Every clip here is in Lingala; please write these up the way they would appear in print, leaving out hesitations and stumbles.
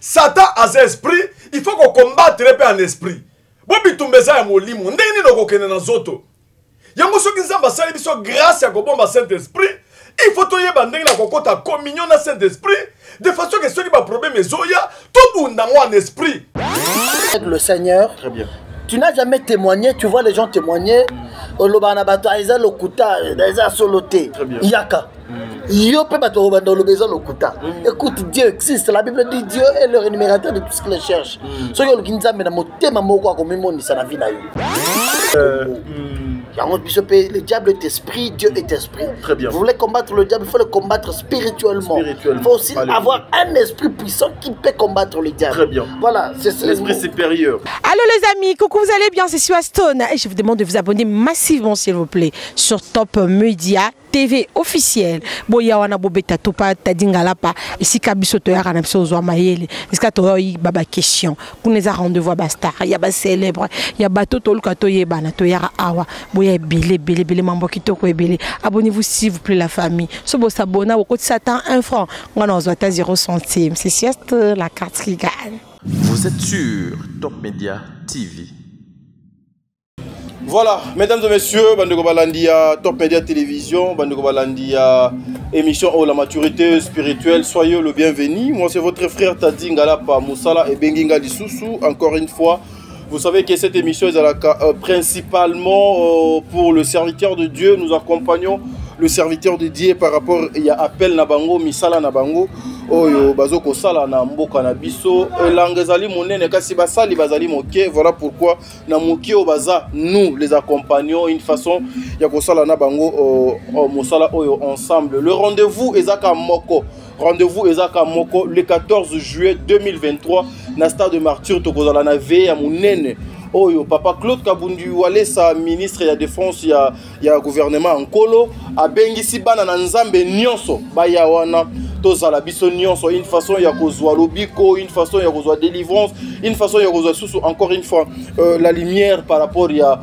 Satan a ses esprits, il faut qu'on combatte en esprit. Bobi tumbeza ya molimo, ndeni no kokene na zoto. Yango soki nzamba sali biso grâce ya kobomba Saint-Esprit, il faut to yeba ndenge na kokota communion na Saint-Esprit, de façon que soki ba problème ezoya, tout bunda en esprit. Le Seigneur. Très bien. Tu n'as jamais témoigné, tu vois les gens témoigner. Olobana bato aiza lokuta, aiza soloté. Yaka. Yo peut pas te rebando le besoin lokuta. Écoute, Dieu existe. La Bible dit Dieu est le rémunérateur de tout ce qu'il cherche. Ce que le kinza mais na motema moko ko mimoni ça na vie na yo. Le diable est esprit, Dieu est esprit. Très bien. Vous voulez combattre le diable, il faut le combattre spirituellement. Il faut aussi avoir un esprit puissant qui peut combattre le diable. Très bien. Voilà, c'est l'esprit supérieur. Allô les amis, coucou, vous allez bien, c'est Stone et je vous demande de vous abonner massivement s'il vous plaît sur Top Media TV officiel. Boya wana bobeta topa tadingala pa ici kabiso to yaka na biso zo mayele. Est-ce que to yi baba question. Kuneza rendez-vous ba star, ya ba célèbre, ya bato to luka to yeba na to yaka awa. Boya bele mambo kitoko ebele. Abonnez-vous s'il vous plaît la famille. So bo s'abonner au côté Satan 1 franc. On en zota 0 centime. C'est juste la carte qui gagne. Vous êtes sur Top Media TV. Voilà, mesdames et messieurs, Bandeko Balandia, Top Media Télévision, Bandeko Balandia, émission Oh la maturité spirituelle, soyez le bienvenu. Moi c'est votre frère Tadi Ngalapa Moussala et Benginga Dissoussou. Encore une fois, vous savez que cette émission est principalement pour le serviteur de Dieu. Nous accompagnons le serviteur de Dieu par rapport à appel Nabango, Misala Nabango. Oyo bazoko sala na mboka na biso langue ezali monene kasi basali bazali moke. Voilà pourquoi na moke o baza nous les accompagnons une façon ya ko sala na bango mosala oyo ensemble. Le rendez-vous ezaka moko. Rendez-vous ezaka moko le 14 juillet 2023 na stade de Martyr tokozala na veille ya monene. Oyo papa Claude Kabundu Walesa ministre ya défense ya gouvernement Nkolo abengisi bana na nzambe nyonso baya wana tozala biso nyonso une façon ya kozwa lobiko, une façon ya kozwa délivrance, une façon ya kozwa susu encore une fois la lumière par rapport ya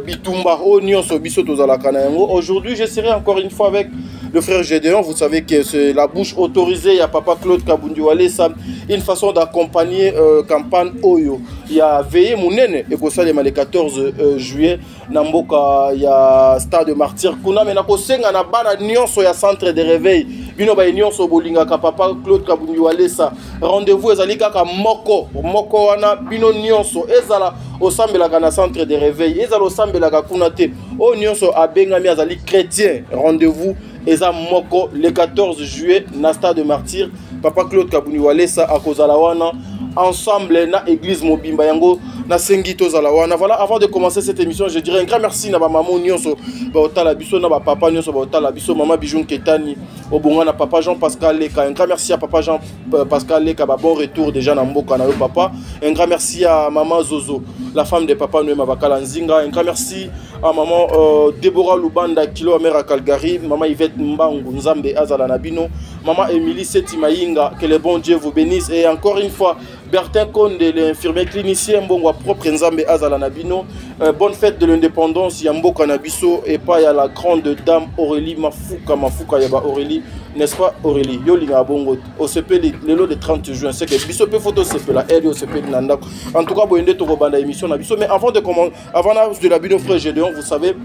bitumba o nyonso biso tozala kana yango. Aujourd'hui je serai encore une fois avec le frère Gédéon. Vous savez que c'est la bouche autorisée à papa Claude Kabundu Walesa, une façon d'accompagner campagne Oyo. Il y a veillé monene et ko salema le 14 juillet na mboka ya stade de Martyr kuna mena ko senga na bana nyonso ya centre de réveil bino ba nyonso bolinga ka papa Claude Kabundu Walesa. Rendez-vous ezali kaka moko wana bino nyonso ezala osambela kana centre de réveil ezala osambela ka kuna te o nyonso abengami azali chrétien. Rendez-vous eza moko le 14 juillet na stade de Martyr papa Claude Kabundu Walesa akozala wana ensemble na église Mobimba yango na Sengito Zalawana. Voilà, avant de commencer cette émission, je dirais un grand merci na ba maman nyonso ba otala biso na ba papa nyonso ba otala biso maman Bijou Ketani obonga na papa Jean-Pascal Leka. Un grand merci à papa Jean-Pascal Leka, ba bon retour déjà na mboka na yo papa. Un grand merci à maman Zozo, la femme de papa Noema Bakala Nzinga. Un grand merci à maman Deborah Lubanda Kilo mère à Calgary, maman Yvette Mbangu Nzambe Azala Nabino, maman Émilie Seti Maïnga, que le bon Dieu vous bénisse. Et encore une fois Bertin Konde, l'infirmier clinicien Mbongwa propre Nzambe Azala Nabino. Bonne fête de l'indépendance Yambo Kanabiso et pas à la grande dame Aurélie Mafuka Yaba Aurélie, n'est-ce pas Aurélie Yolinga Bongo OCP le lot de 30 juin. C'est que Biso pe photo CP la aide OCP Nanda. En tout cas Boyende Tokobanda émission Nabiso. Mais avant de commencer, avant de la vidéo frère Gédéon, vous savez,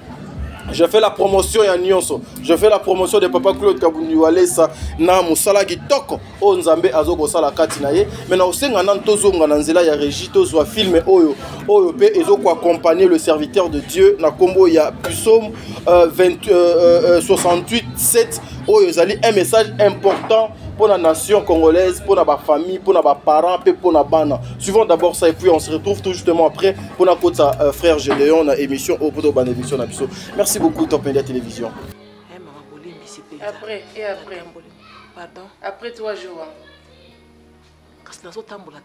je fais la promotion à Nyonso. Je fais la promotion de papa Claude Kabundu Walesa na musala kitoko o nzambe azoko sala kati na ye. Maintenant osenga nan tozonga na nzela ya Regito soit filme oyo pe ezoko accompagner le serviteur de Dieu na kombo ya Psaume 68:7 oyo ezali un message important pour la nation congolaise, pour la famille, pour les parents, pour la bana. Suivons d'abord ça et puis on se retrouve tout justement après pour notre frère Gédéon dans l'émission au bout de la émission. Merci beaucoup Top Media Télévision. Après, pardon. Après 3 jours. Kasi nazo tambola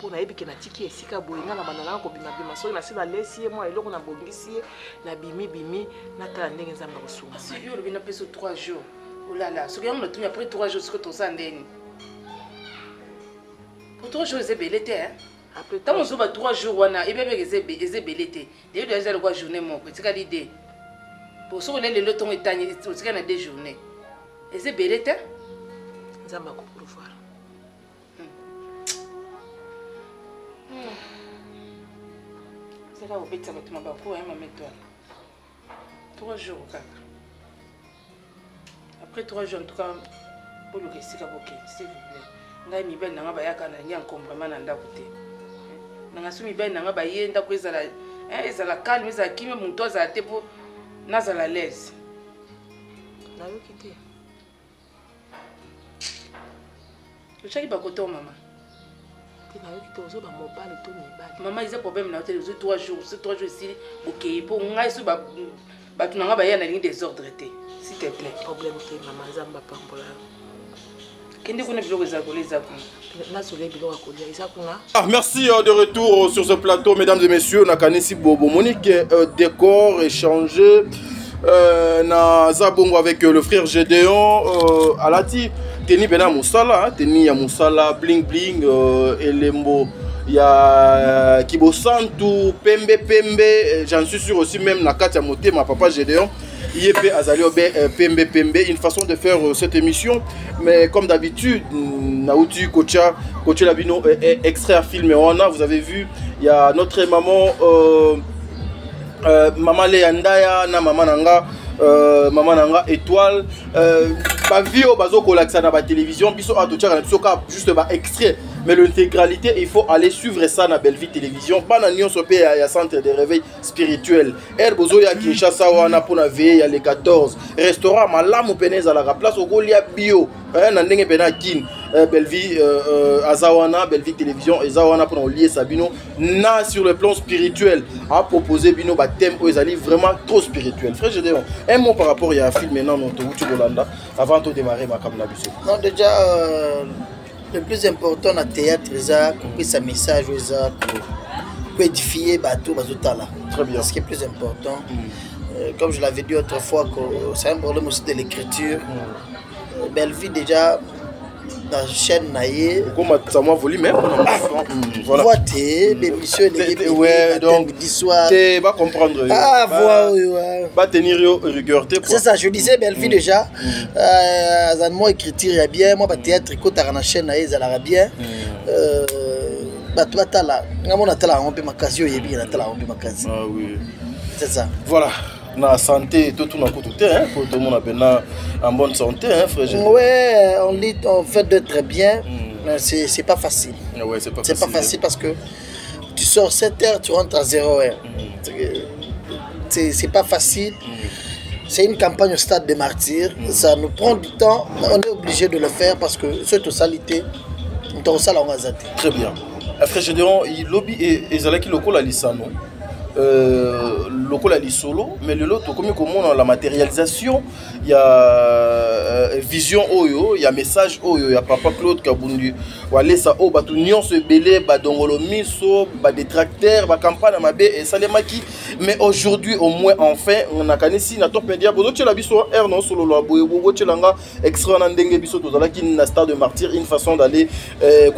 pona yebi na tiki esika boyinga na banana ko bima bima so na sila lesi moi eloko na bongisi na bimi na tala ndenge nzamba ko sunga. Si yo le bina peso 3 jours. Oh là là, ce que on a tenu après 3 jours ce que tu as ndeni. Pour 3 jours c'est belé hein. Après tant on soba 3 jours wana et bébé c'est belé té. D'ailleurs déjà le quoi journée mon petit cas l'idée. Pour ça on est le temps étagné c'est qu'on a 2 journées. Et c'est belé té. Nzamba ko pouvoir. C'est là où bête ça va te m'abaco, hein, maman, toi. 3 jours, kaka. Après 3 jours, en tout cas, pour le récit, s'il vous plaît. Nga mi ben nanga bayaka na nya nkombrama na ndako te. Nanga sumi ben nanga baye ndako ezala ezala calme ezala kimi muntu azala te po nazala l'aise. Na yo kité. Le chaki ba koto mama. Ti na yo kité ozo ba mobile to mibali. Mama ils a problème na hôtel 3 jours, c'est 3 jours ici OK pour ngai so ba tu nanga baye na ligne désordre te. S'il te plaît. Problème te mama zamba pambola. Ah, merci de retour sur ce plateau, mesdames et messieurs. Nakanisi Bobo Monique, décor échangé. Nazabongo avec le frère Gédéon. Alati, Teni Bena Moussala, Teni ya Moussala, Bling Bling, Elembo. Il y a Kibo Santu, Pembe, j'en suis sûr aussi, même Nakati Amote, ma papa Gédéon. IEP Azalio Pembe, une façon de faire cette émission. Mais comme d'habitude, Naouti Kocha Labino extrait à film. Vous avez vu, il y a notre maman, Maman Leandaya, na Maman Nanga. Maman Nanga étoile Bavio bazo kolaksa na ba télévision biso atocha biso ka juste ba extrait mais l'intégralité il faut aller suivre ça na Belle Vie télévision bana nyonso pe ya centre de réveil spirituel bozo ya Kinshasa wana pona veille ya les 14 restaurant malamu peneza la place okolia bio na ndenge pena kin Belle Vie azawana Belle Vie télévision ezawana pona lier Sabino na sur le plan spirituel a proposé bino ba thème aux ali vraiment trop spirituel. Frère Gédéon, un mot par rapport à un film maintenant non tu Bolanda avant de démarrer ma caméra biso. Non déjà le plus important dans le théâtre c'est compris sa message pour édifier bateau bazotala. Très bien. C'est ce qui est plus important. Comme je l'avais dit autrefois c'est un problème aussi de l'écriture. Belle Vie déjà dans la chaîne naïe comme ça moi volume voilà voter l'émission ouais donc d'histoire tu vas comprendre va tenir rigueur c'est ça je disais Belle Vie déjà dans mon écriture il y a bien moi théâtre écoute dans la chaîne naïe ça la bien tu vas là on a tala on peut makasio et bien tala on peut makasi ah oui c'est ça voilà na santé tout na côté hein pour tout le monde en bonne santé hein frère. Ouais on fait de très bien mais c'est pas facile. Ouais c'est pas facile parce que tu sors 7h tu rentres à 0h. C'est pas facile. C'est une campagne au stade des martyrs, ça nous prend du temps, on est obligé de le faire parce que c'est totalité on ça on va zater. Très bien. Frère Gédéon, il lobby et zalaki lokola lisano. Local solo mais le lot comme on la matérialisation il y a vision oyo il y a message oyo il y a papa Claude Kabundu wale ça o batu nyon se belé ba dongolo miso ba détracteur ba campagne mabe et salemaki mais aujourd'hui au moins enfin on a kanisi na top media bozo tshela biso r non solo lo boye bo tshilanga extra na ndenge biso tozala ki na stade de martyr une façon d'aller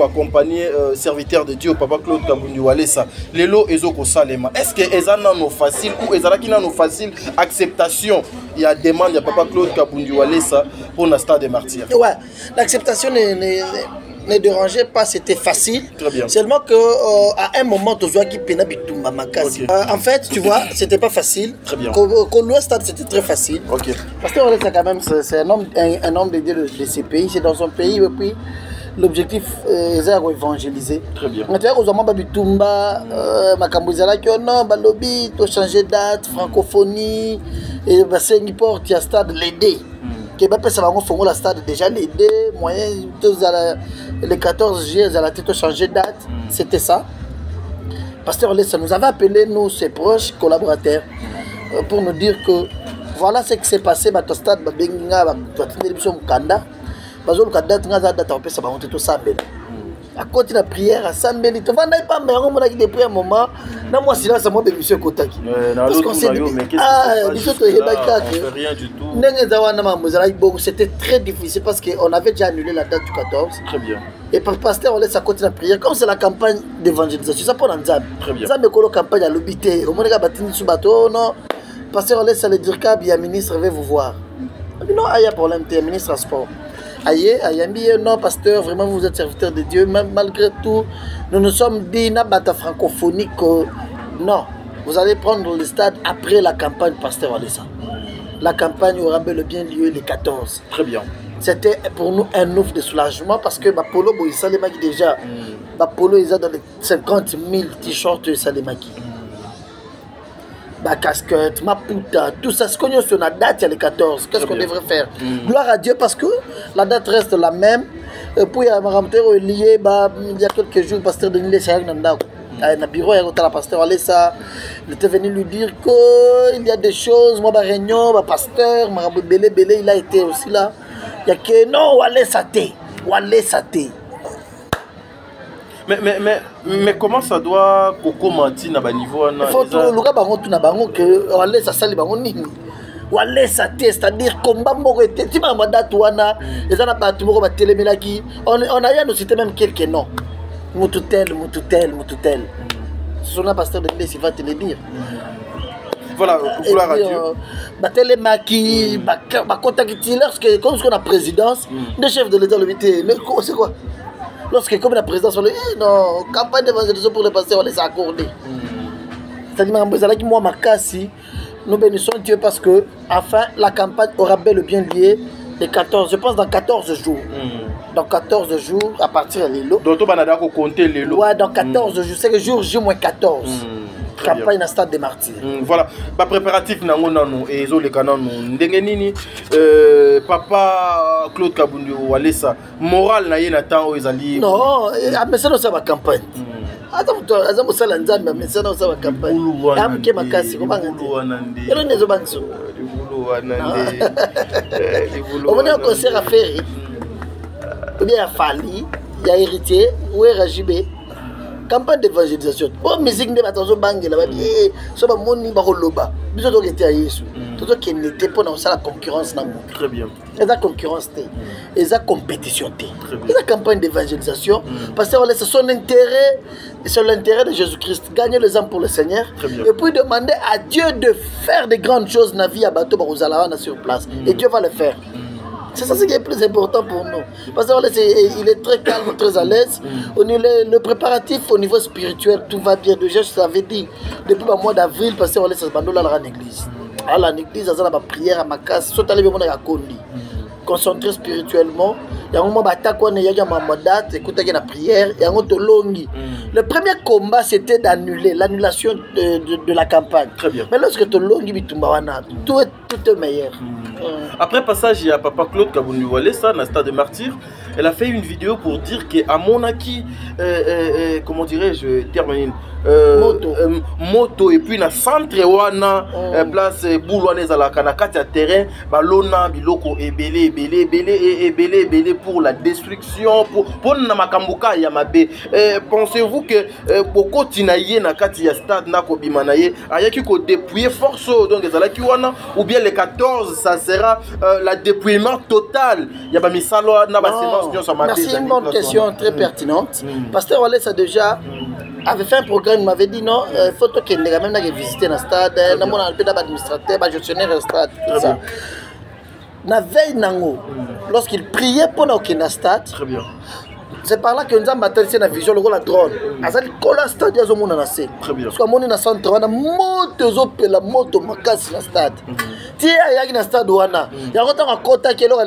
accompagner serviteur de Dieu papa Claude Kabundu wale ça lelo ezoko salema est-ce que ezana no facile ou ezala ki na no facile acceptation il y a demande il y a papa Claude Kabundu wale ça pour na stade de martyr. Ouais, l'acceptation ne dérangeait pas, c'était facile. Très bien. Seulement que à un moment, tu vois qui pena bitumba makasi. Okay. En fait, tu vois, c'était pas facile. Très bien. Qu'au stade, c'était très facile. Ok. Parce que c'est quand même c'est un homme de Dieu de ces pays, c'est dans son pays et puis l'objectif est d'évangéliser. Très bien. Tu vois, aux hommes bitumba, makambuzala qui non, balobi, tu changer date, francophonie et c'est une porte, il y a stade l'aider. Que ça va faire la stade déjà l'aider moyen les 14 juillet à la tête changer date c'était ça pasteur Lessa nous avait appelé nous ses proches collaborateurs pour nous dire que voilà ce qui s'est passé au stade benginga kanda bazo kanda tinga date on peut ça va monter tout ça à côté de la prière à Sambeli tu vas pas mais on a depuis un moment na moi silence moi de monsieur Kotaki parce qu'on s'est dit rien du tout c'était très difficile parce qu'on avait déjà annulé la date du 14. Très bien. Et par pasteur on laisse à côté de la prière comme c'est la campagne d'évangélisation ça pour Nzambe. Très bien. Nzambe kolo campagne à l'obité au monde batini sous bateau non pasteur on laisse à le dire qu'il ministre veut vous voir. Non il y a problème t'es ministre à sport. Aïe, non, pasteur, vraiment vous êtes serviteur de Dieu, même malgré tout, nous nous sommes dit, n'a pas francophonie que non. vous allez prendre le stade après la campagne Pasteur Walesa. La campagne aura bel et bien lieu le 14. Très bien. C'était pour nous un ouf de soulagement parce que Polo Salemaki déjà, Polo ils ont dans les 50 000 t-shirts de Salemaki. Casquette, Maputa, tout ça, ce qu'on a sur la date, il y a le 14. Qu'est-ce qu'on devrait faire? Gloire à Dieu parce que la date reste la même. Et puis, il y a un lié, il y a quelques jours, le pasteur Denis Chayag Nanda. Il y a un bureau, il y a un pasteur Alessa. Il était venu lui dire qu'il y a des choses. Moi, réunion, pasteur, Marabou Belé, il a été aussi là. Il y a que non, Walesa Té. Mais comment ça doit commenter à niveau? Il faut que le gars que Walesa Sali Bango Nini. Walesa Té, c'est-à-dire combat moko était. Tu m'as demandé à toi, ils ont pas tout le monde téléménaki. On a rien, nous c'était même quelques noms. Moutoutel. Ce sont les pasteurs de l'Église, il va te le dire. Voilà, pour la radio. Télémaki, lorsque, comme on a présidence, le chef de l'État le dit, mais c'est quoi? Lorsque, comme la présidence, on dit, non, campagne d'évangélisation pour les pasteurs, on les a accordés. C'est-à-dire, moi, ma casse, nous bénissons Dieu parce que, enfin, la campagne aura bel et bien lié les 14, je pense dans 14 jours. Dans 14 jours, à partir de l'élo. Donc, tu vas compter l'élo. Ouais, dans 14 jours, c'est le jour J-14. Campagne dans le stade des martyrs. Voilà, pas préparatif nango et zo le canon ndengenini papa Claude Kabundu Walesa moral na yena temps aux ali. Non, mais ça c'est ma campagne. Attends, azamo sala nzambe mais ça c'est ma campagne. Amke makasi ko banga. Elo nezo banso. Libulu wanande. Libulu. On a un concert à faire. Ou bien à Fali, il y a héritier ou Rajibé. Campagne d'évangélisation. Oh, musique de batazo bangue là, so ba moni ba koloba. Biso to était à Yesu. Toto qui n'était pas dans la concurrence na mo. Très bien. Et la concurrence té. Et la compétition té. Et la campagne d'évangélisation parce que c'est son intérêt, c'est l'intérêt de Jésus-Christ, gagner les âmes pour le Seigneur et puis demander à Dieu de faire de grandes choses dans la vie à bateau Barozalawana sur place et Dieu va le faire. C'est ça ce qui est plus important pour nous. Parce qu'il est très calme, très à l'aise. Le préparatif au niveau spirituel, tout va bien. Déjà, je t'avais dit, depuis le mois d'avril, parce qu'on laisse ce bandeau là à l'église. À l'église, il y a ma prière à ma casse. Soit allé à la Kondi. Concentré spirituellement. Il y a un moment où il y a ma date, écoute, il y a la prière, il y a un autre longue. Le premier combat, c'était d'annuler, l'annulation de la campagne. Très bien. Mais lorsque tu longue, tout est meilleur. Après passage, il y a papa Claude Kabundu Walesa, dans le stade des martyrs. Elle a fait une vidéo pour dire qu'à mon acquis, comment dirais-je, termine. Moto et puis na centre wana place boulouane za la kanakati à terrain balona biloko ebele pour la destruction pour na makambuka ya mabe. Pensez-vous que beaucoup tinaye na kati ya stade na ko bimanaye ayaki ko dépouiller force donc ezalaki wana ou bien le 14 ça sera la dépouillement total ya ba misalo na ba séance nyo sa mabe. Merci, une bonne question très pertinente. Pasteur Walesa déjà avait fait un programme, il m'avait dit non, il faut qu'il y ait même visiter le stade, il y a un administrateur, un gestionnaire du stade, tout ça. La veille, lorsqu'il priait pour le stade, c'est par là que nous avons battu la vision, le rôle de la drone. Il a dit que le stade est un assez. Parce qu'on est dans le centre, on a la moto makasi dans le stade. Si il y a un stade, il y a un côté qui est là,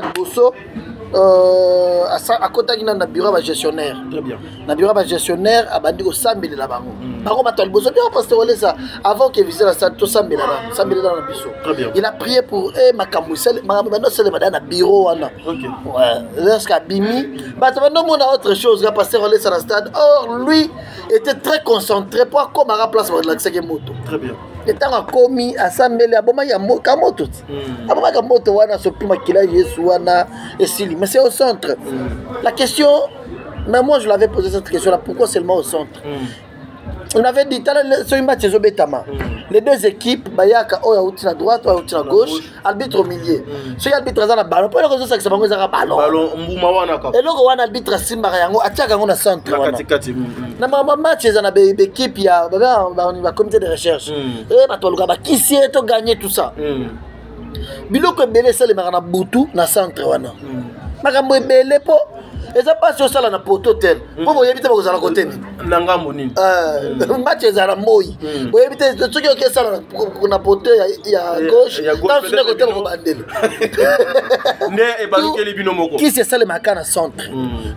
à côté de la bureau de gestionnaire. Très bien. Le bureau de gestionnaire a bandé au 100 000 là-bas. Par contre, avant qu'il visite la salle, tout 100 000 là-bas. 100 000 là-bas. Très bien. Il a prié pour eux, ma camousselle, ma c'est le bureau. Ok. Ouais. Lorsqu'à Bimi, maintenant, on a autre chose. Il a passé à la stade. Or, lui était très concentré pour comment remplacer la moto. Très bien. Étant commis à 100 000, il y a moto. Il moto wana sopima kila Yesu wana esili. Mais c'est au centre. La question, mais moi je l'avais posé cette question là, pourquoi seulement au centre? On avait dit sur une match les deux équipes, Bayaka Oya outi à droite, Oya outi à gauche, arbitre au milieu. Si l'arbitre a la ballon, pour le réseau ça c'est bango za ballon. Ballon mbuma wana ka. Et là on arbitre simba yango atiaka ngo na centre wana. Na mama match za na équipe ya ba comité de recherche. Et ba to luka ba kisi to gagner tout ça. Biloko belé ça le marana butu na centre wana. Makambo belé po Et ça passe au salon à poto tel. Pour vous éviter vous allez côté. Nanga monine. Match est à la moï. Vous évitez de trucs qui sont na poto il y a gauche. Dans ce côté vous bandel. Ne et baluke les binomoko. Qui c'est ça le makana centre.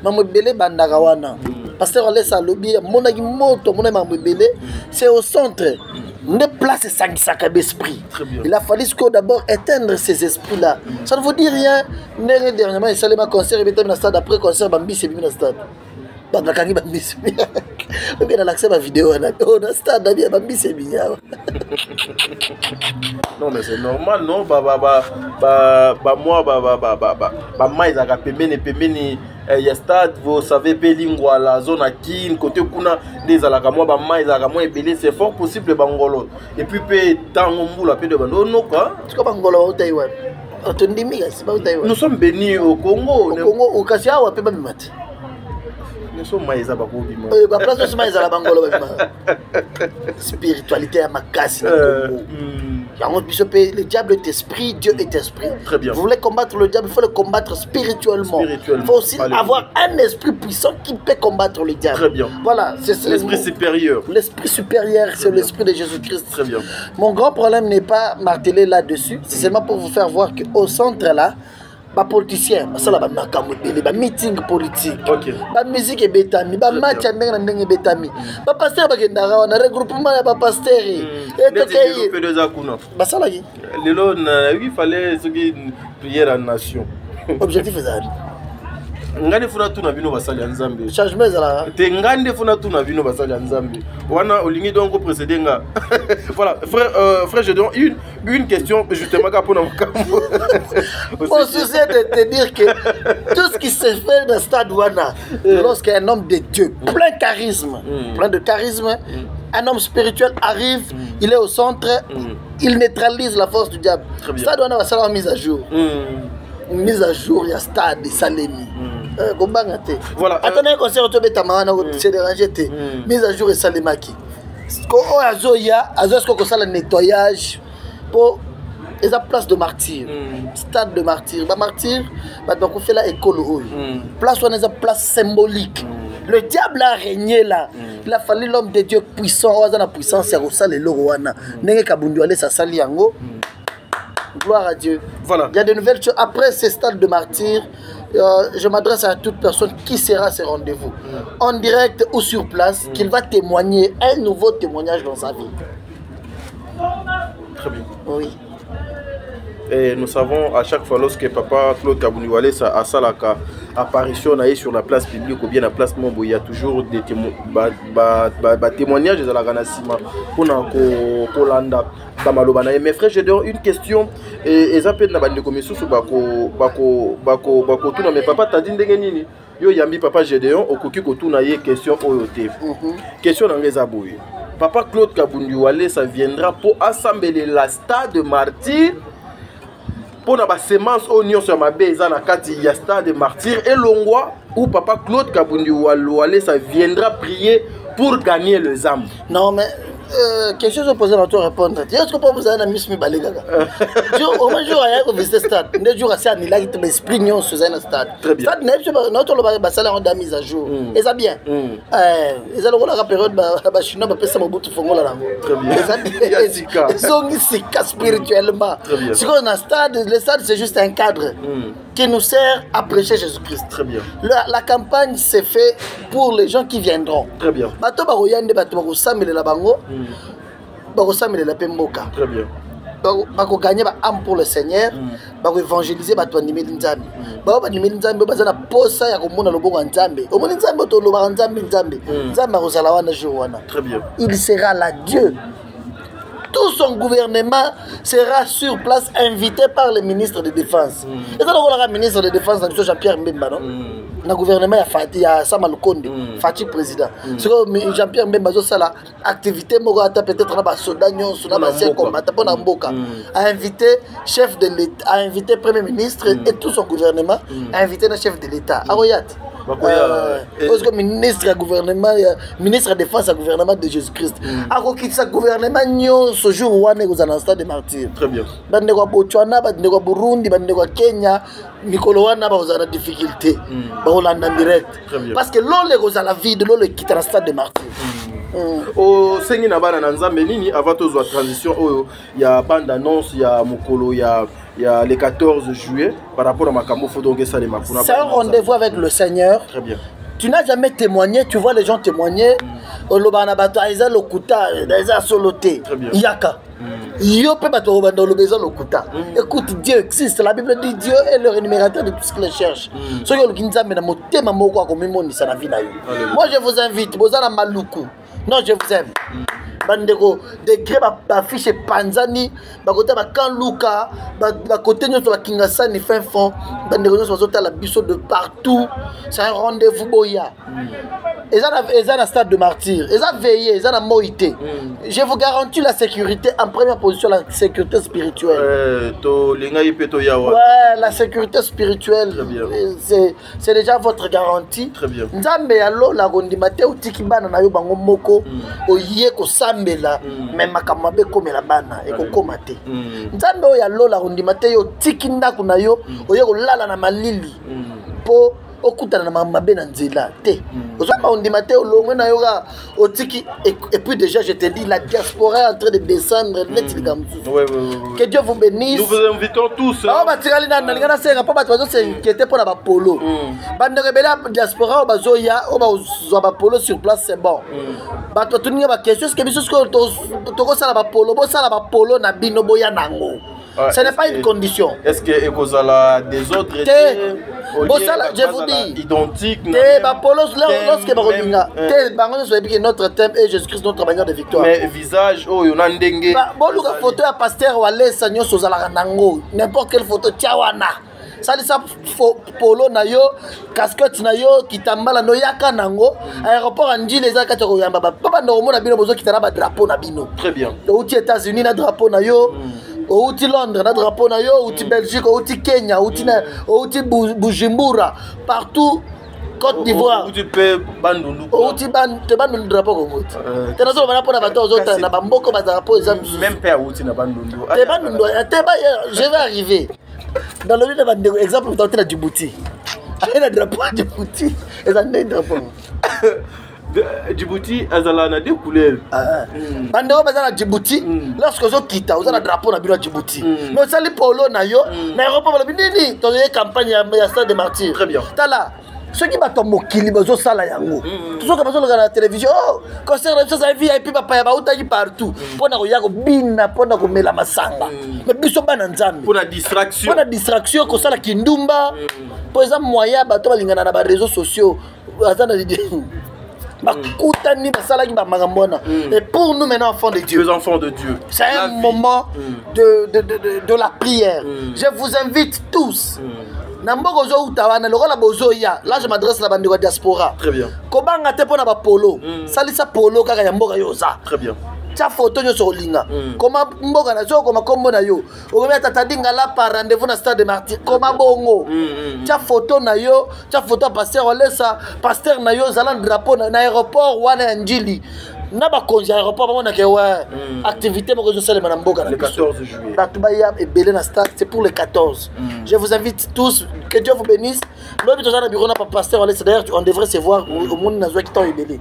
Mamu belé bandagawana. Pasteur allait ça lobby monagi moto mon mamu belé c'est au centre. Ne place Sangisaka d'esprit. Il a fallu d'abord éteindre ces esprits-là. Ça ne vous dit rien. Dernièrement, il s'allait ma concert, il était dans le stade. Après concert, Bambi s'est mis dans le stade. Bambi s'est mis. Il a l'accès à ma vidéo. Dans le stade, Bambi s'est mis. Non, mais c'est normal, non? Moi, ils ont pemeni. Il y a stade, vous savez, Pelingwa, la zone à Kin, côté Kuna, des alakamwa, Bama, Izakamo et Belé, c'est fort possible, Bangolo. Et puis, Tango, la paix de Bando, non, quoi? Tu vois, Bangolo, au Taïwan. Nous sommes bénis au Congo. Au Congo, au Kassia, ou à Pébabimat. Nous sommes maïsa Bakobi. La place de ce maïsa, la Bangolo, spiritualité à ma casse. Le diable est esprit, Dieu est esprit. Très bien. Vous voulez combattre le diable, il faut le combattre spirituellement. Il faut aussi avoir un esprit puissant qui peut combattre le diable. Très bien. Voilà, c'est l'esprit supérieur. L'esprit supérieur, c'est l'esprit de Jésus-Christ. Très bien. Mon grand problème n'est pas martelé là-dessus, c'est seulement pour vous faire voir qu'au centre là, les politiciens, les meetings politiques, la musique est bétami, les matchs est bétami, les pasteurs sont le regroupement des pasteurs. Il fallait prier la nation. Objectif est ça. Ngande funa tuna bino basali nzambe. Changement là. Te ngande funa tuna bino basali nzambe. Wana olingi donc précéder nga. Voilà, frère je donne une question justement pour na makambo. Mon souci est de te dire que tout ce qui se fait dans le stade Wana, lorsqu'un homme de Dieu, plein de charisme, un homme spirituel arrive, il est au centre, il neutralise la force du diable. Stade Wana va faire une mise à jour. Mise à jour, il y a stade de Salemi. Voilà. Attendez, un concert au Bétamana, c'est dérangé. Mise à jour et Salemaki. Azoya, le nettoyage pour la place de martyr. Stade de martyr. Martyr, on fait la école. Place où on a une place symbolique. Le diable a régné là. Il a fallu l'homme de Dieu puissant. On a la puissance, c'est le Loroana. N'est-ce pas Kabunduale, ça saliango. Gloire à Dieu. Voilà. Il y a de nouvelles choses. Après ces stades de martyrs, je m'adresse à toute personne qui sera à ce rendez-vous, en direct ou sur place, qu'il va témoigner un nouveau témoignage dans sa vie. Très bien. Oui. Et nous savons à chaque fois lorsque papa Claude Kabunduale a sa apparition sur la place publique ou bien la place Mombo, il y a toujours des témoignages de la Ganasima pour Landa. Mes frères, je donne une question et ça peut être une commission sur mais papa t'a dit nini yo yambi papa Gédéon okoki kotuna ye question oyote. Question dans les abouilles. Papa Claude Kabunduale ça viendra pour assembler la stade de martyr pour la semence oignon sur ma base na kati ya stade de martyr et longwa où papa Claude Kabunduale ça viendra prier pour gagner les âmes. Non mais question je pose à toi répondre. Est-ce que pas vous avez un ami Balegaga? Au moins jour à visiter stade. Ne jour à ça ni là qui te l'esprit nion sur un stade. Très bien. Stade n'est pas notre le salaire on a mise à jour. Et ça bien. Ils allons la période ba chinois ba pesa mobutu fongo la lango. Très bien. C'est spirituellement. Ce qu'on a stade, le stade c'est juste un cadre qui nous sert à prêcher Jésus-Christ. Très bien. La campagne c'est fait pour les gens qui viendront. Très bien. Bato ba royande bato ba samele la bango. La pemboka. Très bien. Bako gagner ba âme pour le Seigneur, bako évangéliser ba to animer nzambe. Ba animer nzambe ba zana posa ya komona loboko nzambe. Omoni nzambe to loba nzambe. Nzambe kozala wana jour wana. Très bien. Il sera là Dieu. Tout son gouvernement sera sur place invité par le ministre de Défense. Et ça le ministre de Défense Jean-Pierre Mbemba non. Le gouvernement il y a Samal Konde, Fatih président. Jean-Pierre Mbemba zo sala activité moko ata peut-être na ba soda nyonso na ba sia combattant pour na mboka. A invité chef de l'État, a invité premier ministre et tout son gouvernement, a invité le chef de l'État. Aroyat. parce que ministre du gouvernement, ministre de défense du gouvernement de Jésus-Christ. Alors qu'il sa gouvernement ce jour où on est dans un stade de martyr. Très bien. Bande kwa Botswana, bande kwa Burundi, bande kwa Kenya, Mikolo wana ba za difficulté. Ba Hollande direct. Parce que l'on est dans la vie de l'on quitte le stade de martyr. Au sengi na bana na nzambe nini avant to zo transition oyo ya bande annonce ya mokolo ya le 14 juillet par rapport à makambo faut donc ça les makuna. C'est un rendez-vous avec le Seigneur. Très bien. Tu n'as jamais témoigné, tu vois les gens témoigner. Olobana bato aiza lokuta, aiza soloté. Yaka. Yo pe bato obanda olobeza lokuta. Écoute, Dieu existe. La Bible dit Dieu est le rémunérateur de tout ce qu'il cherche. So yo lukinzambe na motema moko akomimonisa na vie na yo. Moi je vous invite, bozala maluku. Non, je vous aime. Bandeko degré ba fiche panzani ba côté ba kan luka ba côté nyoto ba kingasani fin fond bandeko nyoto bazota la biso de partout. C'est un rendez-vous boya. Ils ont un stade de martyr. Ils ont veillé, ils ont un moïté. Je vous garantis la sécurité en première position, la sécurité spirituelle. Ouais, la sécurité spirituelle, c'est déjà votre garantie. Très bien. Nzambe yalo la gondimate utiki bana na yo bango moko oye ko sambela même makamabe komela bana e ko komate. Nzambe o yalo la gondimate yo tiki ndaku na yo oye ko lala na malili po okutana na mabe na nzela te ozoma ondimate olongwe na yoga otiki et puis déjà je te dis la diaspora est en train de descendre net que Dieu vous bénisse. Nous vous invitons tous. Ah ba tirali na lingana senga pa bato bazo s'inquiéter pour la ba polo bande rebela diaspora bazo ya o ba zo ba polo sur place c'est bon bato tuninga ba question ce que biso ko to ko sala ba polo bo sala ba polo na bino boya nango. Ce n'est pas une condition. Est-ce que Ekozala des autres je vous dis identique lorsque notre thème est Jésus-Christ notre bannière de victoire. Mais visage oh yon ndenge. Boluka photo ya pasteur wale sanyo sozala nango n'importe quelle photo tiawana. Salisa polo na yo casquette na yo kitambala no yaka nango aéroport andi les akata ko yamba papa ndo mona bino bozo kitana ba drapeau na bino. Très bien. Outi États-Unis na drapeau na yo. Outi Londres, na drapeau na yo, outi Belgique, outi Kenya, outi Bujumbura, partout, Côte d'Ivoire. Outi Bandundu. Outi Bandundu drapeau comme outi. T'as raison, on a bateau aux autres, na bamboko ba drapeau même pas outi na Bandundu. Je vais arriver. Dans le livre de exemple, vous avez Djibouti. Il y a un drapeau à Djibouti. Il y a un drapeau. Djibouti, Azala a deux couleurs. Bandero bazana Djibouti, lorsque vous quittez, vous avez un drapeau à Djibouti. Mais ça, les polo, l'aéroport, vous avez une campagne à stade de martyrs. Très bien. Tala, ceux qui battent mon kili, ils ont ça là. Tous ceux qui ont la télévision, concert de choses à vie, et puis papa, il partout. Pour nous y bina, pour nous mettre la masanga. Mais biso bananzambi. Pour la distraction. Pour la distraction, comme ça la kindumba. Par exemple, moyen, bateau balingana na réseaux sociaux. Azana l'idée. Et pour nous maintenant enfants de Dieu, les enfants de Dieu, c'est un moment de la prière. Je vous invite tous. Là je m'adresse à la bande de diaspora. Très bien. Comment on polo? Salisa polo kaka ya mboka yoza. Très bien. Tia photo nyo sur linga. Comment mboka na zo comment kombo na yo. Obe tata dinga la par rendez-vous na stade de martyr. Comment bongo. Tia photo na yo, tia photo pasteur olesa, pasteur na yo zalan drapeau na aéroport wana njili. Na ba konja aéroport ba na ke wa activité mo ko sele na mboka le 14 juillet. Batubaya et belé na stade, c'est pour le 14. Je vous invite tous, que Dieu vous bénisse. Lobi to na bureau na pasteur olesa d'ailleurs on devrait se voir au monde na zo qui temps belé.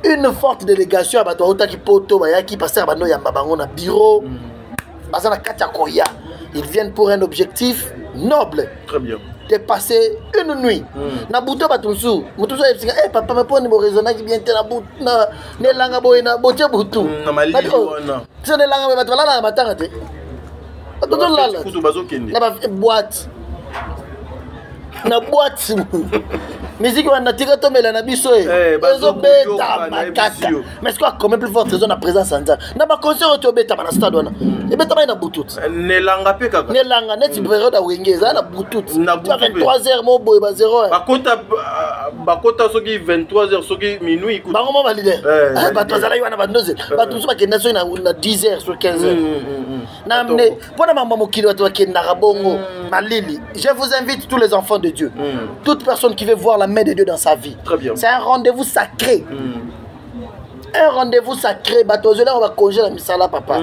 Une forte délégation à Batouta qui poto, qui passe à Bano Yambabango na bureau. Bazana Katakoya. Ils viennent pour un objectif noble. Très bien. De passer une nuit. Na Bouto Batunsu. Mutuso est eh papa me pone mo raisonner qui bien te na bout na ne langa boy na botia Boutou. Na mali wana. C'est ne langa ba batala na matanga te. Toto lala. Kutu bazokende. Na ba boîte. Na boîte. Musique on a tiré tomber la biso bazo beta makaka mais est-ce quoi comme plus forte raison na présence en ça na ba concert au beta na stade wana et beta na butut ne langa pe kaka ne langa net période wengeza na butut 23h mo boy ba 0 ba kota soki 23h soki minuit ba ngoma ba leader ba tozala wana ba 12h ba tusu ba kenda so na 10h sur 15h na mne pona mama mokili watu bakenda kabongo Malili, je vous invite tous les enfants de Dieu, toute personne qui veut voir la main de Dieu dans sa vie. C'est un rendez-vous sacré. Un rendez-vous sacré. On va congé la misala, papa.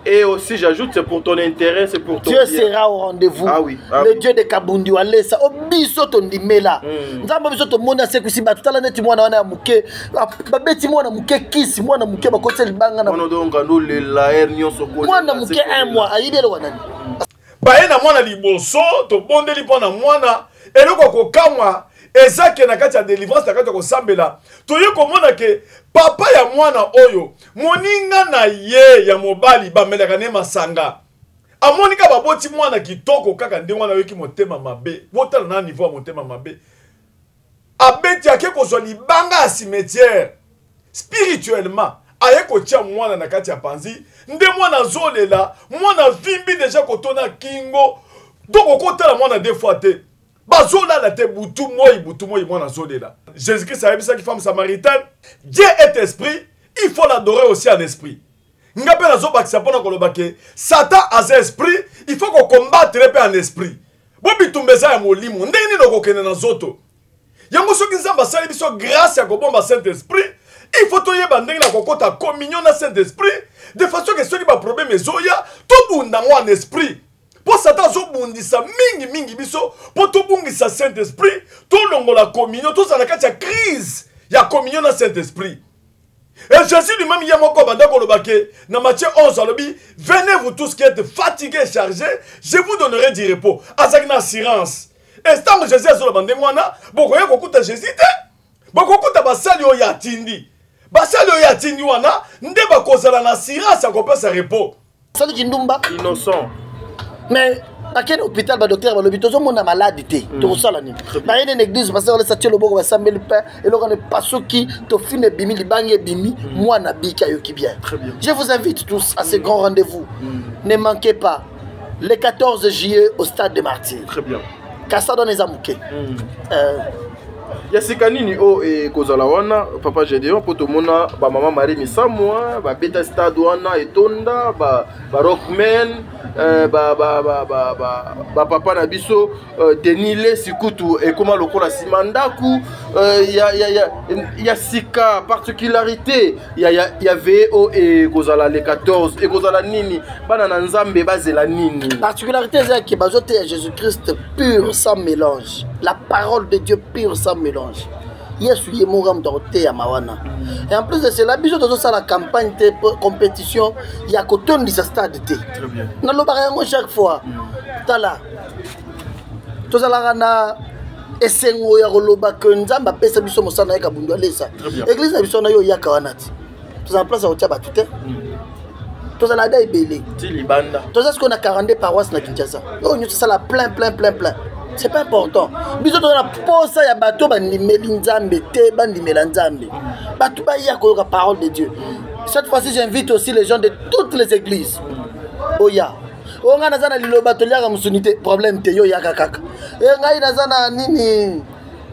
Et aussi, j'ajoute, c'est pour ton intérêt, c'est pour ton Dieu bien. sera au rendez-vous. Ah oui. Le Dieu de Kabundi Walesa. Obiso ton dimela. Nzamba biso to mona se kusi batu tala neti mwana wana muke. Babeti mwana muke kisi mwana muke bakote libanga na. Mwana donga no le la hernion soko. Mwana muke un mois ayidelo wanani. Baye na mwana liboso to bondeli pona mwana eloko kokamwa ezake na kati ya délivrance na kati ya kosambela toye komona ke papa ya mwana oyo moninga na ye ya mobali bamelaka ne masanga amonika baboti mwana kitoko kaka ndi mwana yoki motema mabe botala na niveau ya motema mabe abeti ake kozwa libanga ya cimetière spirituellement aye kotia mwana na kati ya panzi nde mwana zolela mwana vimbi deja kotona kingo donc okotala mwana deux fois te bazolala te butu moi mwana zolela. Jésus-Christ a dit femme samaritaine, Dieu est esprit, il faut l'adorer aussi en esprit. Nga pe nazo bakisa pona kolobake Satan as esprit, il faut qu'on combatte en esprit. Bobi tumbeza ya molimo ndeni no kokene na zoto. Yango soki nzamba sali biso grâce ya kobomba Saint-Esprit, il faut toyeba ndenge na kokota communion na Saint-Esprit de façon que soki ba problème ezoya to bunda mo en esprit. Pour Satan zo bundisa mingi biso pour to bungisa Saint-Esprit, to longola communion, to za na kati ya crise ya communion na Saint-Esprit. Et Jésus lui-même y a mon commandant kolobake na Matthieu 11 alobi, venez vous tous qui êtes fatigués et chargés, je vous donnerai du repos. Azak na assurance. Et tant que Jésus azolo bande mwana, boko ya kokuta Jésus te. Boko kuta basali o ya tindi. Basali o ya tindi wana, nde bakozala na assurance akopesa repos. Sali kindumba innocent. mais à quel hôpital ba docteur ba l'hôpital zo mona malade té to sala ni ba ene église parce que ça tient le boko ba sambeli pain et le on pas qui to fine bimi libange bimi moi na bika yo ki bien. Je vous invite tous à ce grand rendez-vous. Ne manquez pas le 14 juillet au stade des Martyrs. Très bien. Kasa dans les amouké. Yasika nini o e kozala wana papa Gédéon poto mona ba maman Marie Misamwa ba beta stade wana etonda ba rockman ba papa na biso Denile Sikutu et comment lokola simandaku ya sika particularité ya VO et kozala le 14 et kozala nini bana na nzambe bazela nini particularité c'est que bazote Jésus-Christ pur sans mélange, la parole de Dieu pure sans mélange. Yesu ye moram doté ya mawana. Et en plus de cela, biso tozo la campagne de compétition ya koton di sa stade té. Très bien. Na lo barango chaque fois. Tala. Tozo la na esengo ya koloba ke nzamba pesa biso mosana ya kabundu alesa. Église na biso na yo ya kawanati. Tozo en place ya otia batuté. Tozo la da ibele. Ti libanda. Tozo ce qu'on a 42 paroisses na Kinshasa. Oh, nous ça la plein. C'est pas important. Biso to na posa ya bato bandimeli nzambe te bandimela nzambe. Bato ba ya ko la parole de Dieu. Cette fois-ci j'invite aussi les gens de toutes les églises. Oya. Onga nazana liloba to liaka musunité problème te yo yaka kaka. E ngai nazana nini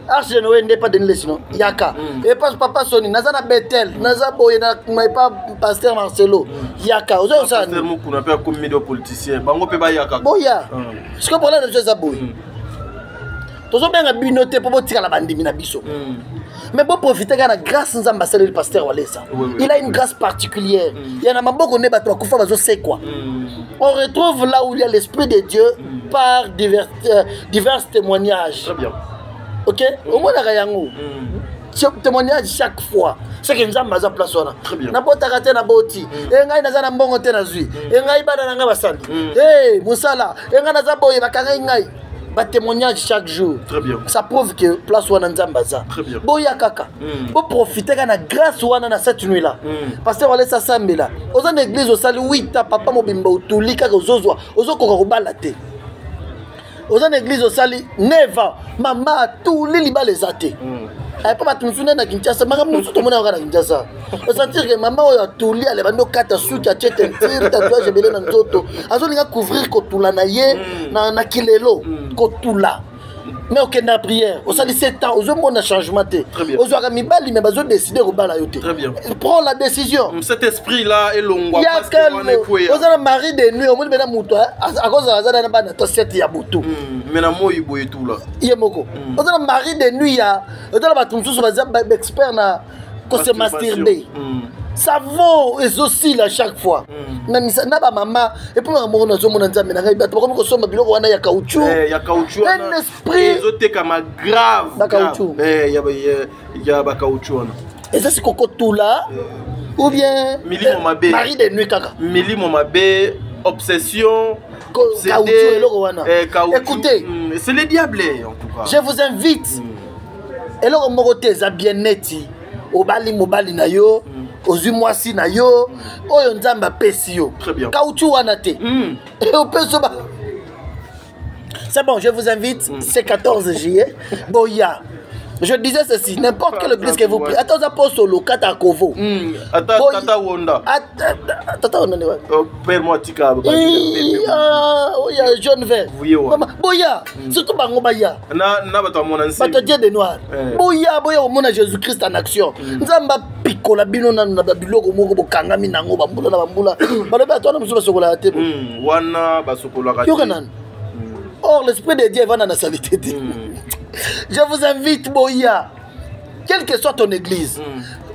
Arche no ende pas donner sinon yaka. Et pas papa Soni nazana Bethel, naza boye na pas pasteur Marcelo. Yaka. Ozo ça. Pasteur Moukou na pas comme média politicien. Bango pe ba yaka. Boya. Ce que problème de ça boye. Tozo benga binoté pour botika la bandimi na biso. Mais bon profiter de la grâce nzamba sala le pasteur Walesa. Il a une grâce particulière. Il y en a maboko ne bato kufa bazo c'est quoi. On retrouve là où il y a l'esprit de Dieu par divers témoignages. Très bien. OK? Au moins la yango. Témoignage chaque fois. Ce que nzamba za place wana. Na bota kate na boti. E ngai naza na mbongo te na zui. E ngai bana na nga basali. Eh, musala. E ngai naza boye bakanga ngai. Ba témoignage chaque jour. Très bien. Ça prouve que place wana nzamba za. Très bien. Boya kaka. Pour profiter de la grâce wana na cette nuit là. Parce que wala sa sambela. Oza na église osali 8 papa mobimba otuli kaka ozozwa. Ozokoka kobala te. Oza na église osali 9 ans. Mama tuli libala ezate. Ay pas batumfuna na Kinshasa maka musu to mona na Kinshasa. On sentir que maman oyo atuli ale bando kata suki a chete tir tatouage belé na nzoto. Azolinga couvrir kotula na ye na kilelo kotula. mais aucune prière. Au sein de 7 ans, on a changement. Aux Mibali, mais ils ont décidé de balayer. Très bien. Prends la décision. Cet esprit-là est long. Il y a quelqu'un. Vous avez un mari de nuit, au moins de mouton. À cause de la zone, on a 7 yaboutou. Mais la moi, il y a tout là. Il y a beaucoup. Vous avez un mari de nuit, vous avez un expert qui se masturbe. Ça vaut et aussi à chaque fois. Même si na ba maman et puis maman na zo mona nzambe na ngai bato comme ko somba biloko wana ya caoutchouc. Ya caoutchouc. Un esprit ezote kama grave. Ba caoutchouc. Ya ba caoutchouc. Et ça c'est coco tout là ou bien mari de nuit kaka. Mili Momabe obsession caoutchouc eloko wana. Écoutez, c'est le diable en tout cas. Je vous invite. Eloko moko te za bien neti. Obali mobali na yo. Aux mois-ci na yo oyo nzamba pesi yo caoutchouc wana te c'est bon, je vous invite c'est 14 juillet boya. Je disais ceci, n'importe quelle église que vous priez. Attends, apostolo, Kata Kovo. Tata Wonda. Tata Wonda. Père moi, Tika. Oui, jaune vert. Boya, surtout Bango Baya. Bato Dieu de noir. Boya, au monde Jésus-Christ en action. Nzamba Picola, Binona, Nabiloko, Mogo, Kangami, Nango, Bambula, Bambula. Baloba, toi, nous sommes sur la table. Wana, Basokola. Or, l'esprit de Dieu va dans la saleté. Je vous invite, Boya, quelle que soit ton église,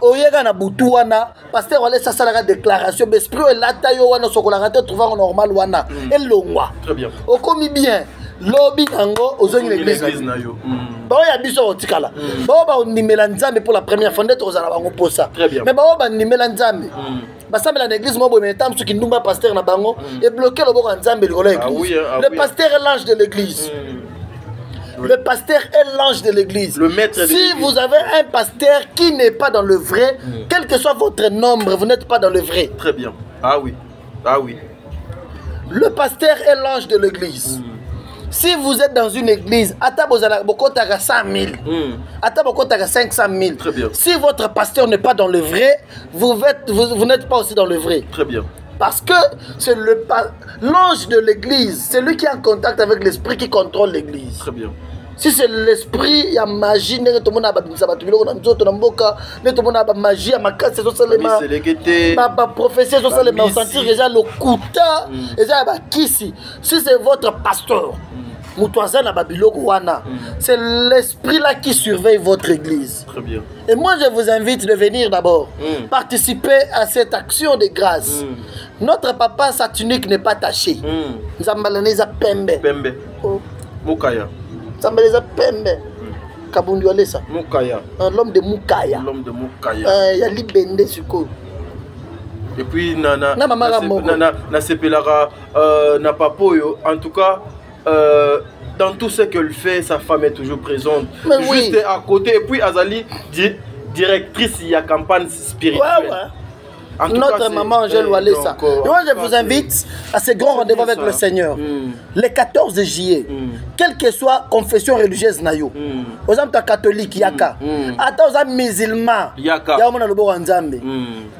Oyega na butu wana, pasteur wale ça la déclaration, mais esprit la taille wana sokolagate trouvant normal wana, et longwa. Très bien. Au commis bien, lobby nango, aux zones l'église. Boya biso otikala. Boba nimela nzambe pour la première fois d'être aux alabango pour ça. Très bien. Mais boba nimela nzambe. Basa mais l'église mo boy tam qui ndumba pasteur na bango et bloquer le boka nzambe l'église. Le pasteur est l'ange de l'église. Le pasteur est l'ange de l'église. Le maître de si vous avez un pasteur qui n'est pas dans le vrai, quel que soit votre nombre, vous n'êtes pas dans le vrai. Très bien. Ah oui. Ah oui. Le pasteur est l'ange de l'église. Si vous êtes dans une église, vous avez 100 000, vous avez 500 000. Très bien. Si votre pasteur n'est pas dans le vrai, vous n'êtes pas aussi dans le vrai. Très bien. Parce que c'est l'ange de l'église, c'est lui qui est en contact avec l'esprit qui contrôle l'église. Très bien. Si c'est l'esprit, il y a magie, il y a magie, il y a prophétie, il sentir déjà le kuta, si c'est votre pasteur, c'est l'esprit là qui surveille votre église. Très bien. Et moi je vous invite de venir d'abord participer à cette action de grâce. Notre papa, sa tunique n'est pas tachée. Zambalaneza pembe. Pembe. Mukaya. Zambalaneza pembe. Kabundi walesa. Mukaya. L'homme de Mukaya. L'homme de Mukaya. Il y a libende suko. Et puis na sepelara na papoyo. En tout cas, dans tout ce qu'elle fait, sa femme est toujours présente. Mais juste oui. à côté. Et puis Azali, directrice, il y a campagne spirituelle. Ouais, ouais. Notre maman Angèle Walesa. Et moi je vous invite à ce grand rendez-vous avec le Seigneur. Le 14 juillet, quelle que soit confession religieuse nayo. Aux hommes catholiques yaka. Attends aux musulmans yaka.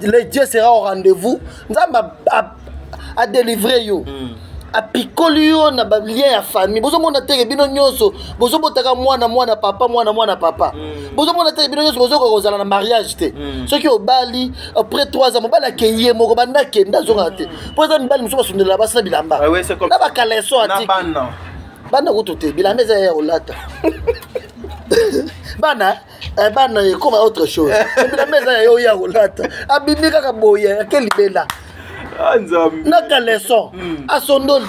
Le Dieu sera au rendez-vous. Nzamba a délivré yo. A picolio na lien ya famille. Bozo mona teke bino nyonso. Bozo botaka mwana papa. Bozo mona teke bino nyonso bozo ko zala na mariage te. Ceux qui au Bali après 3 ans mobali akeye moko banda kenda zonga te. Pour ça mbali muso basundela basa bilamba. Ah ouais, c'est comme na ba kaleso atiki. Bana kutote bilamba za ya olata. Bana comme autre chose. Bilamba za ya ya olata. Abimika ka boya quel bela. Naka leçon à son don.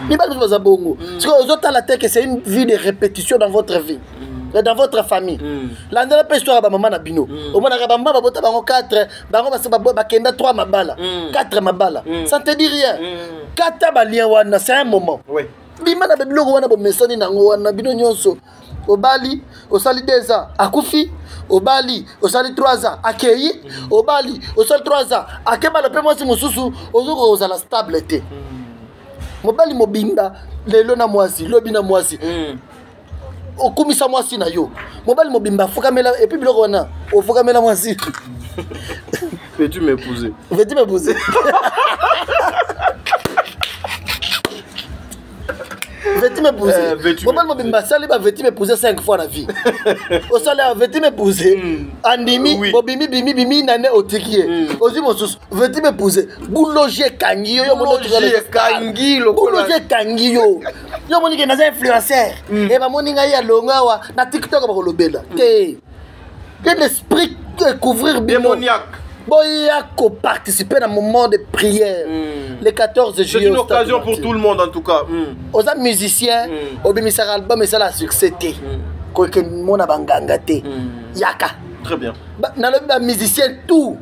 Ni pas nous bongo. Parce que aux autres la tête que c'est une vie de répétition dans votre vie. Dans votre famille. La dernière histoire ba maman na bino. Au moins na maman ba bota bango 4, bango ba kenda 3 mabala, 4 mabala. Ça te dit rien. 4 ba lien wana c'est un moment. Oui. Bima na biloko wana bo mesani nango wana bino nyonso. Au Bali, au sali 2 ans, à Koufi, au Bali, au sali 3 ans, à Keyi, au Bali, au sali 3 ans, à Keba le paiement si mosusu, aux à la stabilité. Au Bali mobinda, le lona moisi, le bina moisi. Au kumisa moisi na yo. Au Bali mobimba, fokamela, et puis biloko wana, au fokamela moisi. Veux-tu m'épouser? Veux-tu m'épouser? vêti me poser. Bon mal mobimba sali ba vêti me poser 5 fois la vie. Au salaire vêti me poser. Andimi bimi nané otikie. Ozi mosus vêti me poser. Bouloger kangi yo mono kangi lo. Bouloger kangi yo. Yo moni ke na influenceur. Et ba moni ngai ya longa wa na TikTok ba ko lobela. Ke l'esprit couvrir démoniaque. Boya ko participer dans un moment de prière. Le 14 juillet. C'est une occasion pour tout le monde en tout cas. Aux musiciens, au bimisar album et ça la succès. Ko ke mona banganga te. Yaka. Très bien. Na le musicien tout.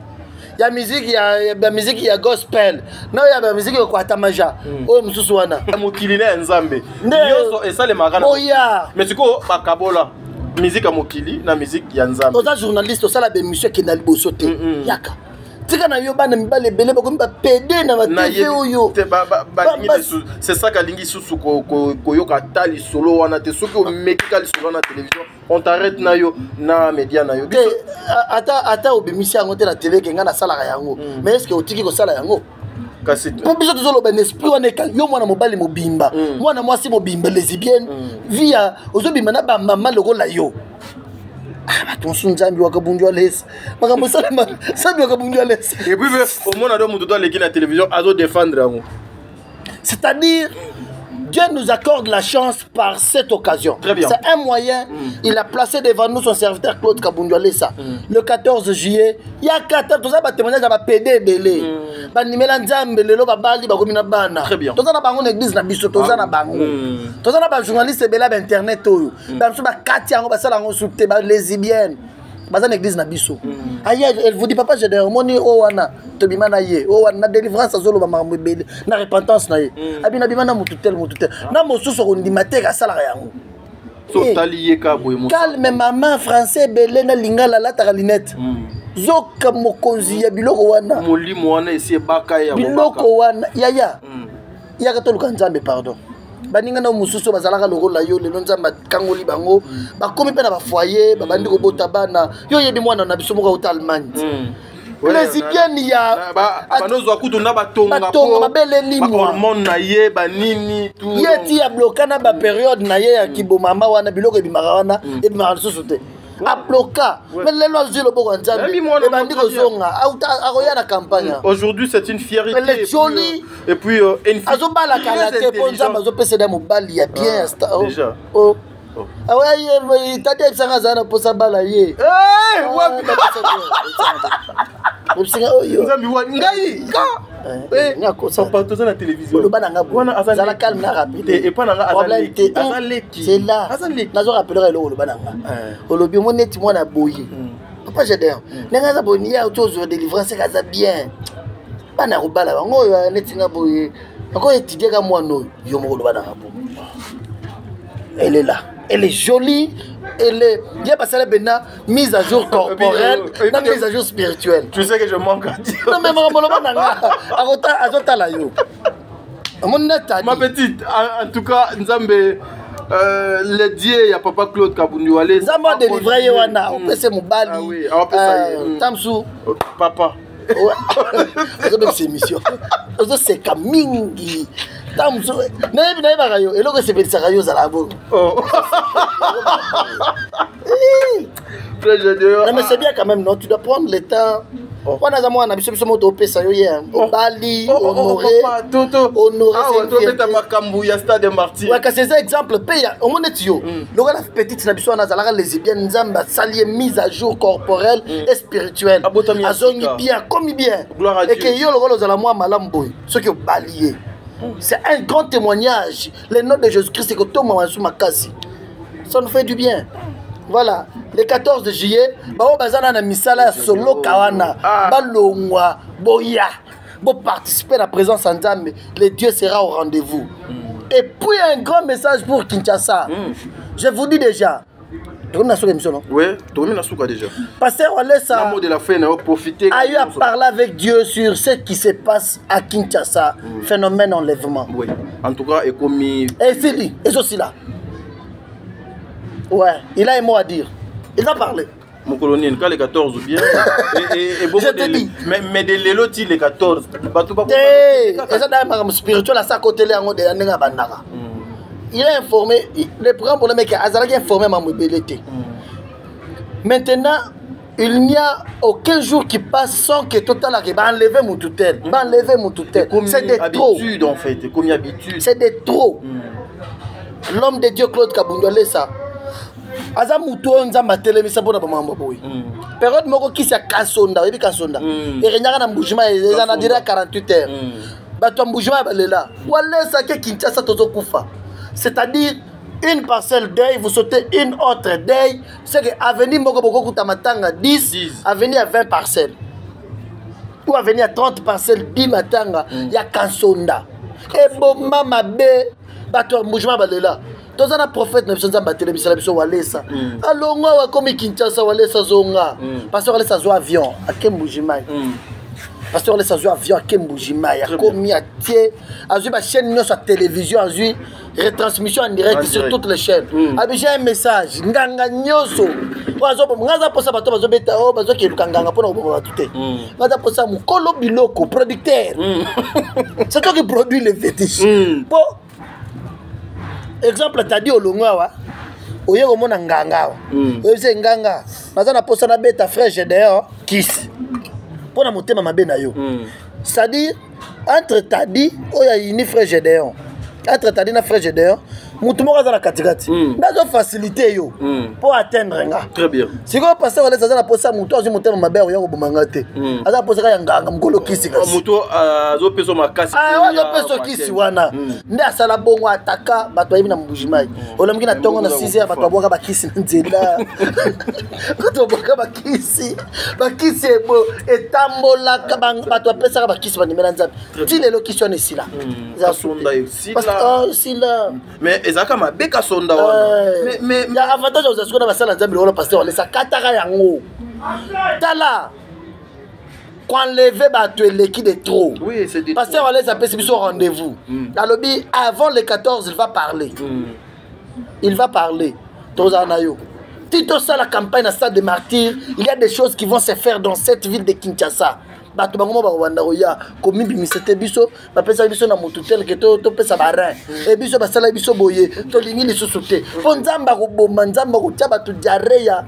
Il y a musique, il y a gospel. Non, il y a musique ko atamaja. Oh mususu wana. Mokili na nzambe. Yoso et ça les magana. Boya. Mais tu ko bakabola. Musique à Mokili, la musique Yanzam. Aux journalistes, ça la bémission qui n'a pas sauté. Yaka. Tika na yo bana mibale belé bako mba pédé na ba TV oyo. C'est ça kalingi susu ko yo katali solo wana te soki o mekali solo na télévision. On t'arrête na yo na média na yo. Ata obimisi yango te na télé kenga na sala yango. Mais est-ce que otiki ko sala yango? Pour biso tozolo ben esprit wana ka yo mwana mobali mobimba mwana mwasi mobimba lesbienne via ozobimba na ba mama lokola yo batonso nzambi wakabunjwa lesa makambo salama sabi wakabunjwa lesa et puis au moins ado mutu to leki na télévision azo défendre yango. C'est-à-dire Dieu nous accorde la chance par cette occasion. C'est un moyen. Il a placé devant nous son serviteur Claude Kabundualesa. Le 14 juillet, il y a 14 témoignages à PD belé. Banimela nzambe lelo babali bakomina bana. Très bien. Tozana bango église na biso tozana bango. Tozana ba journaliste bela ba internet oyo. Ba mso ba kati yango basala ngo soute ba lesbienne. Bazana église na biso. Aïe, elle vous dit papa j'ai des hormones wana tobima na ye. Wana délivrance azolo ba makambo belé. Na repentance na ye. Abina bima na mututel. Na mosusu ko ndima te ka sala yango. So taliye ka boye mo. Calme maman français belé na lingala la ta lunette. Zoka mokonzi ya biloko wana. Molimo wana esi baka ya biloko wana. Yaya. Yaka to lukanzambe pardon. Baninga na mususu bazalaka lokola yo lelo nzamba kangoli bango bakomi pe na ba foyer babandi ko bota bana yo yebi mwana na biso moko uta Allemagne. Lesbienne ya banozo akutu na batonga babele limwa hormone na ye banini tout yeti ya blokana ba période na ye ya kibomama wana biloko ebimaka wana ebimaka susu te a bloquer mais lelo azilo boko nzambe ebandi ko zonga akoya na campagne. Aujourd'hui c'est une fierté et puis une azobala kala te po nzamba azopesa da mobali ya bien déjà awaye tata ebisanga zana posa bala ye obsinga oyo nzambi wa ngai ngako sa partout na télévision le bana ngabo zala calme na rapide et pas na azaleki c'est là nazo rappeler le bana nga olobi mo neti mwana boye papa j'ai d'ailleurs nenga za boni ya autour délivrance kaza bien bana robala bango neti nga boye encore étudier ka mwana yo mo le bana ngabo elle est là. Elle est jolie, elle est bien passée la bena mise à jour corporelle, non mise à jour spirituelle. Tu sais que je manque à dire. Non mais ma petite, en tout cas, Nzambe, le Dieu, il y a papa Claude Kabunduale. Nzambe a délivré wana, on peut se mobali. Ah oui, on peut ça. Tamsou. Papa. Ouais. C'est mission. C'est Kamingi. Tamsou. Naïb rayo. Et là c'est petit rayo zalabo. Oh. Non mais c'est bien quand même non, tu dois prendre le temps. On a zaman na biso moto pesa yo hier. Bali, honorer. Honorer ta makambu ya stade Martyr. Ouais, que ces exemples paye au monde tio. Le gars la petite na biso na zalaka lesbienne nzamba salier mise à jour corporelle et spirituelle. Azongi bien, comme bien. Et que yo le gars zala moi malamboy. Ce qui balier. C'est un grand témoignage. Le nom de Jésus-Christ c'est que tout maman sous ma case. Ça nous fait du bien. Voilà, le 14 juillet, bao bazana na misala solo kawana, balongwa, boya, bo participer à la présence en Nzambe, le Dieu sera au rendez-vous. Et puis un grand message pour Kinshasa. Je vous dis déjà. Tu as l'émission, non? Oui, tu as déjà. Pasteur Olesa mot de la fin, profiter. A eu à parler avec Dieu sur ce qui se passe à Kinshasa, phénomène enlèvement. Oui, en tout cas, et comme. Et c'est dit, et aussi là. Ouais, il a un mot à dire. Il a parlé. Mon colonel, quand les 14 ou bien. Et beaucoup de. Mais de l'éloti, les 14. Et ça, d'ailleurs, spirituel, à sa côté, là, on est en bandara. il a informé, le grand problème est qu'il a informé ma mobilité. Maintenant, il n'y a aucun jour qui passe sans que Total arrive à enlever mon tutelle. C'est des trop. En fait, comme habitude. C'est des trop. L'homme de Dieu Claude Kabundole ça. Aza muto nzamba telemisa bona ba mambo boy. Période moko ki sa kasonda, yebi kasonda. Et renyaka na mbujima eza na dira 48 heures. Bato mbujima balela. Wala sa ke Kinshasa tozo kufa. C'est-à-dire une parcelle d'œil, vous sautez une autre d'œil. C'est que avenir moko boko kutamatanga 10, avenir à 20 parcelles. Ou avenir à 30 parcelles 10 matanga, ya kasonda. Et bon mama be bato mbujima balela. Tous les prophètes ne sont pas télévisés, ils sont Walesa. Alors, on a comme Kinshasa, Walesa Zonga. Parce que Walesa Zo avion, à Kembujimai. Parce que Walesa Zo avion, à Kembujimai. À comme il a une chaîne sur la télévision, a une retransmission en direct sur toutes les chaînes. J'ai un message. Nganga Nyoso. Ngaza posa bato bazo beta o bazo ke lukanganga pona ko batute. Ngaza posa mukolo biloko producteur. C'est toi qui produit les fétiches. Bon. Exemple, tu as dit au Longawa, au Yomona Nganga. Oye Nganga, Nazana Posana Beta frère Gédéon, Kiss. Pour la monter ma benayo. C'est-à-dire, entre Tadi, Oya Yini frère Gédéon. Entre Tadi et frère Gédéon, Moutoumora dans la catégorie. Dans facilité pour atteindre un gars. Très bien. Si vous passez à la posa, Moutou, je monte ma belle au Bomangate. À la posa, Nganga, Mgolo Kissi. Moutou, zo peso makasi. Ah, zo peso Kissi, wana. Nda sala bongo ataka, bato yimi na mbujimai. Olamki na tongo na 6 heures, bato aboka bakisi nzela. Bato aboka bakisi. Bakisi ebo, etambola, bato apesa bakisi banimela nzambe. Tile lo kissi wane sila. Sonda sila. Mais ezaka mabeka sonda mais il y a avantage aux asukona basala nzambe lo pasteur on les kataka yango tala quand lever bato eleki de trop. Oui, c'est des pasteur on les appelle biso rendez-vous alobi avant le 14 il va parler tozanayo Tito ça la campagne à Stade des Martyrs, il y a des choses qui vont se faire dans cette ville de Kinshasa. Bato bango ba wanda oya komi bimisete biso ba pesa biso na motutel ke to pesa barin e biso basala biso boye to lingi lisusu te po nzamba ko bomba nzamba ko tia bato diarrhea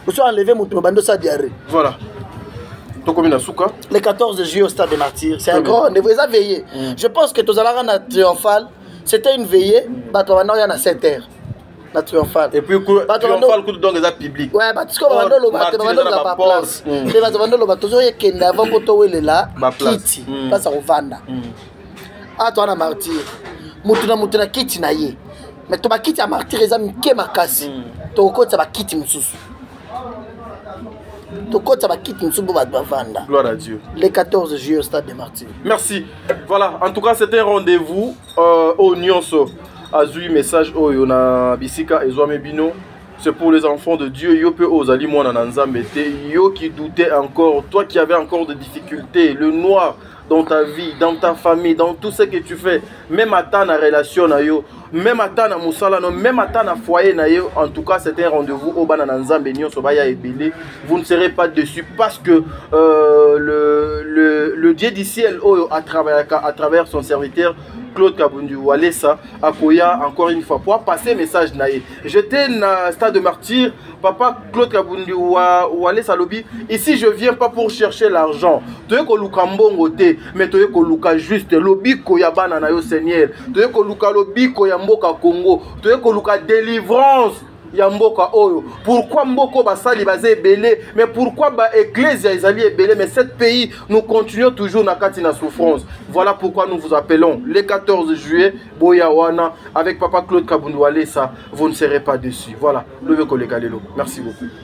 vous enlever moto bando sa diarrhée. Voilà. Le 14 juillet au Stade des Martyrs, c'est un grand rendez-vous. Ils ont veillé. Je pense que tous allons à Triomphal, c'était une veillée, bato bando ya na 7 heures. La triomphale. Et puis triomphale coûte donc les publics. Ouais, parce que bando lo bato bando la place. Les bato bando lo bato zo yekende avant poto wele la kiti. Place à Rwanda. Ah toi na martyr. Mutuna kiti na ye. Mais to ba kiti à martyr eza mike makasi. To kota ba kiti mususu. To kota ba kiti mususu ba Rwanda. Gloire à Dieu. Le 14 juillet au Stade des Martyrs. Merci. Voilà, en tout cas c'était un rendez-vous au Nyonso. Azui message oh yona bisika ezwame bino, c'est pour les enfants de Dieu. Yo pe ozali mwana na nzambe te, yo qui doutais encore, toi qui avais encore des difficultés, le noir dans ta vie, dans ta famille, dans tout ce que tu fais, même à ta relation na yo, même à ta musala no, même à ta foyer na yo. En tout cas, c'est un rendez-vous au bana na nzambe nyonso baya ebele. Vous ne serez pas déçus parce que le Dieu du ciel à travers son serviteur Claude Kabundu Walesa Akoya encore une fois pour passer message naïe. J'étais dans Stade de Martyr, papa Claude Kabundu Walesa Lobi. Ici je viens pas pour chercher l'argent. Tu es ko luka mbongo te, mais tu es ko luka juste lobi ko ya bana na yo Seigneur. Tu es ko luka lobi ko ya mboka Congo. Tu es ko luka délivrance. Yamboka oyo. Pourquoi Mboko basali bazé belé, mais pourquoi ba Ecclesia Isali est belé, mais cet pays nous continuons toujours na katina souffrance. Voilà pourquoi nous vous appelons le 14 juillet Boyawana avec papa Claude Kabundu Walesa, vous ne serez pas déçus. Voilà, le Veko Lekalelo. Merci beaucoup.